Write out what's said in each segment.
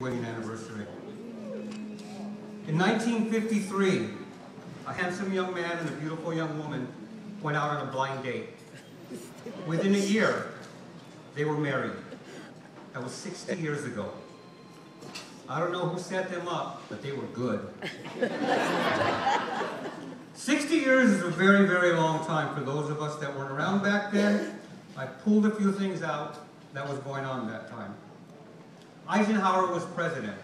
wedding anniversary. In 1953, a handsome young man and a beautiful young woman went out on a blind date. Within a year, they were married. That was 60 years ago. I don't know who set them up, but they were good. 60 years is a very, very long time for those of us that weren't around back then. I pulled a few things out that was going on that time. Eisenhower was president.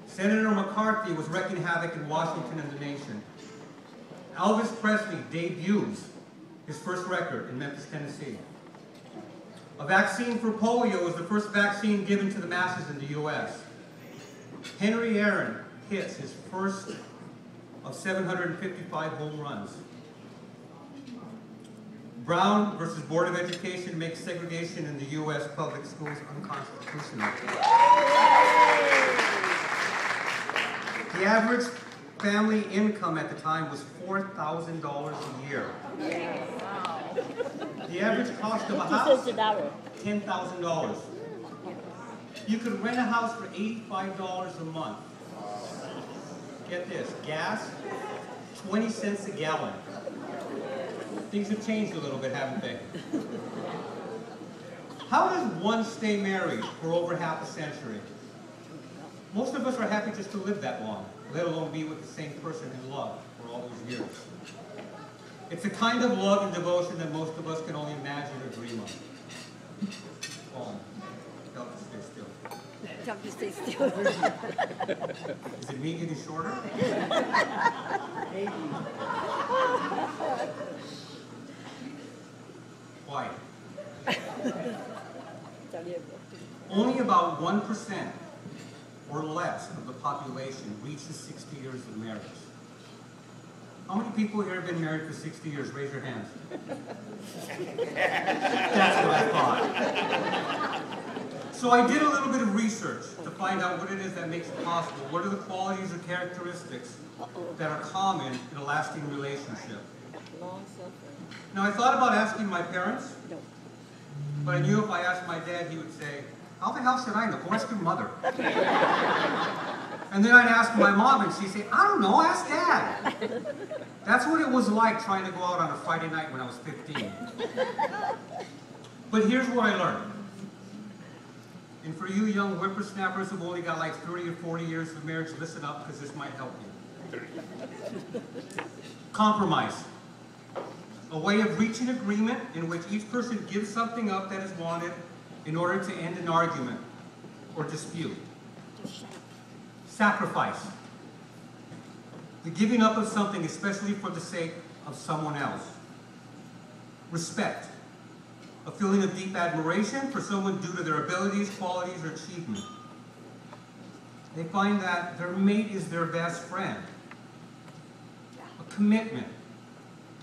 Senator McCarthy was wreaking havoc in Washington and the nation. Elvis Presley debuts his first record in Memphis, Tennessee. A vaccine for polio was the first vaccine given to the masses in the U.S. Henry Aaron hits his first of 755 home runs. Brown versus Board of Education makes segregation in the U.S. public schools unconstitutional. The average family income at the time was $4,000 a year. The average cost of a house, $10,000. You could rent a house for $85 a month. Get this, gas, 20 cents a gallon. Things have changed a little bit, haven't they? How does one stay married for over half a century? Most of us are happy just to live that long, let alone be with the same person in love for all those years. It's a kind of love and devotion that most of us can only imagine or dream of. Oh, help to stay still. Help to stay still. Is it me getting shorter? Why? Only about 1% or less of the population reaches 60 years of marriage. How many people here have been married for 60 years? Raise your hands. That's what I thought. So I did a little bit of research to find out what it is that makes it possible. What are the qualities or characteristics that are common in a lasting relationship? Now I thought about asking my parents, but I knew if I asked my dad, he would say, how the hell should I know? Go ask your mother. And then I'd ask my mom, and she'd say, I don't know, ask Dad. That's what it was like trying to go out on a Friday night when I was 15. But here's what I learned. And for you young whippersnappers who've only got like 30 or 40 years of marriage, listen up, because this might help you. Compromise. A way of reaching agreement in which each person gives something up that is wanted in order to end an argument or dispute. Sacrifice. The giving up of something, especially for the sake of someone else. Respect. A feeling of deep admiration for someone due to their abilities, qualities, or achievement. They find that their mate is their best friend. A commitment.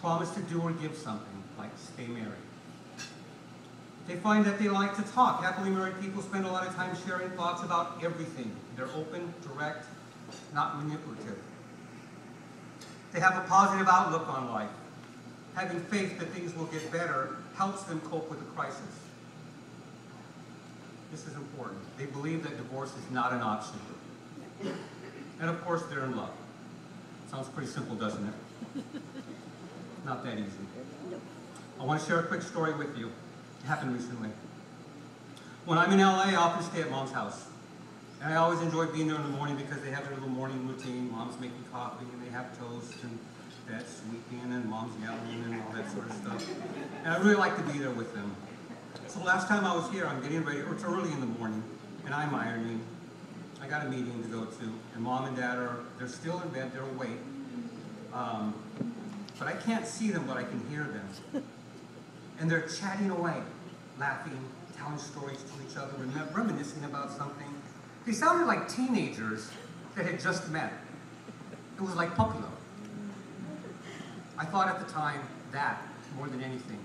Promise to do or give something, like stay married. They find that they like to talk. Happily married people spend a lot of time sharing thoughts about everything. They're open, direct, not manipulative. They have a positive outlook on life. Having faith that things will get better helps them cope with a crisis. This is important. They believe that divorce is not an option. And of course, they're in love. Sounds pretty simple, doesn't it? Not that easy. I want to share a quick story with you. It happened recently. When I'm in LA, I often stay at Mom's house. And I always enjoy being there in the morning because they have their little morning routine. Mom's making coffee and they have toast and Dad's sweeping and Mom's yelling and all that sort of stuff. And I really like to be there with them. So last time I was here, I'm getting ready, or it's early in the morning, and I'm ironing. I got a meeting to go to, and Mom and Dad they're still in bed, they're awake. But I can't see them, but I can hear them. And they're chatting away, laughing, telling stories to each other, reminiscing about something. They sounded like teenagers that had just met. It was like puppy love. I thought at the time that, more than anything,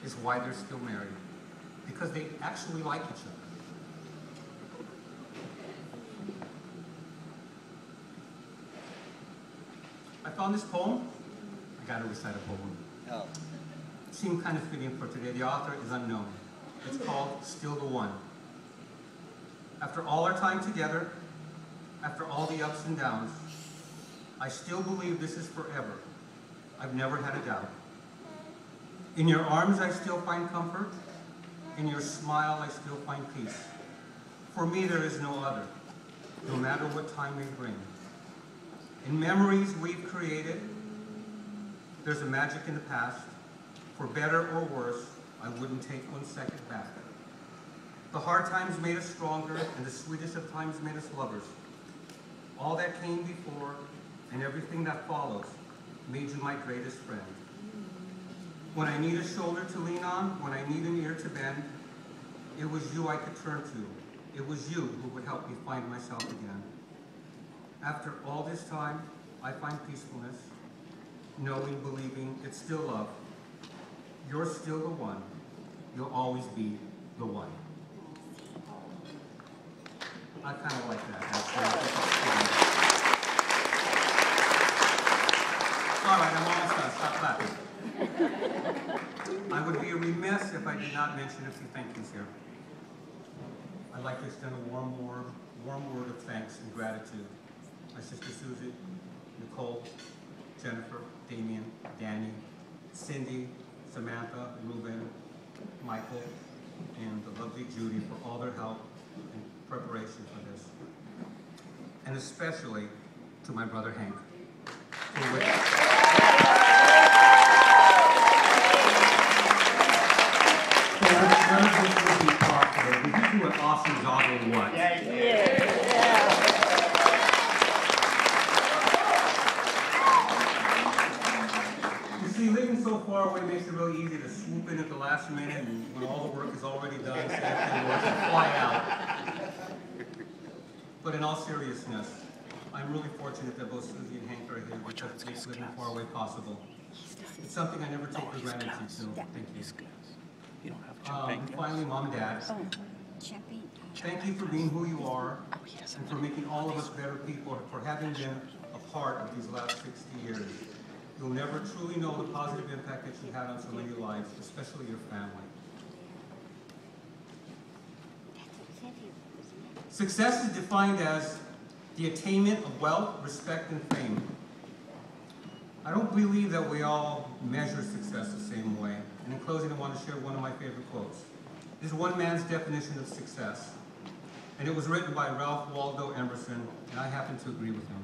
is why they're still married. Because they actually like each other. I found this poem. I got to recite a poem. Oh. It seemed kind of fitting for today. The author is unknown. It's called Still the One. After all our time together, after all the ups and downs, I still believe this is forever. I've never had a doubt. In your arms, I still find comfort. In your smile, I still find peace. For me, there is no other, no matter what time may bring. In memories we've created, there's a magic in the past. For better or worse, I wouldn't take 1 second back. The hard times made us stronger, and the sweetest of times made us lovers. All that came before, and everything that follows, made you my greatest friend. When I need a shoulder to lean on, when I need an ear to bend, it was you I could turn to. It was you who would help me find myself again. After all this time, I find peacefulness, knowing, believing it's still love. You're still the one. You'll always be the one. I kind of like that. All right, I'm almost done. Stop clapping. I would be remiss if I did not mention a few thank yous here. I'd like to extend a warm word of thanks and gratitude. My sister Susie, Nicole, Jennifer, Damien, Danny, Cindy, Samantha, Ruben, Michael, and the lovely Judy for all their help in preparation for this. And especially to my brother Hank, for which none of this would be possible. Did you do an awesome job or what? You see, living so far away makes it really easy to swoop in at the last minute and when all the work is already done, say everything works and fly out. But in all seriousness, I'm really fortunate that both Susie and Hank are here because it makes living far away possible. It's something I never take for granted, so thank you. And finally, Mom and Dad, thank you for being who you are and for making all of us better people, for having been a part of these last 60 years. You'll never truly know the positive impact that you had on so many lives, especially your family. Success is defined as the attainment of wealth, respect, and fame. I don't believe that we all measure success the same way. And in closing, I want to share one of my favorite quotes. This is one man's definition of success. And it was written by Ralph Waldo Emerson, and I happen to agree with him.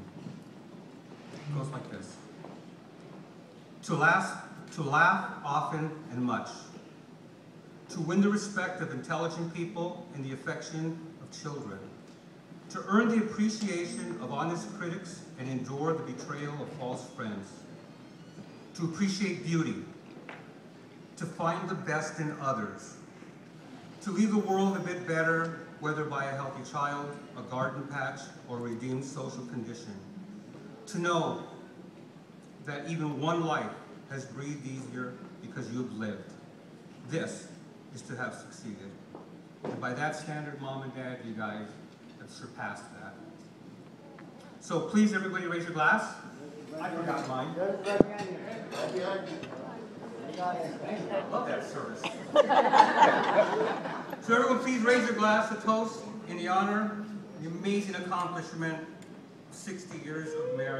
It goes like this. To laugh often and much. To win the respect of intelligent people and the affection of children. To earn the appreciation of honest critics and endure the betrayal of false friends. To appreciate beauty. To find the best in others. To leave the world a bit better, whether by a healthy child, a garden patch, or a redeemed social condition. To know that even one life has breathed easier because you've lived. This is to have succeeded. And by that standard, Mom and Dad, you guys have surpassed that. So please, everybody, raise your glass. I forgot mine. I love that service. So everyone, please raise your glass, a toast in the honor, the amazing accomplishment of 60 years of marriage.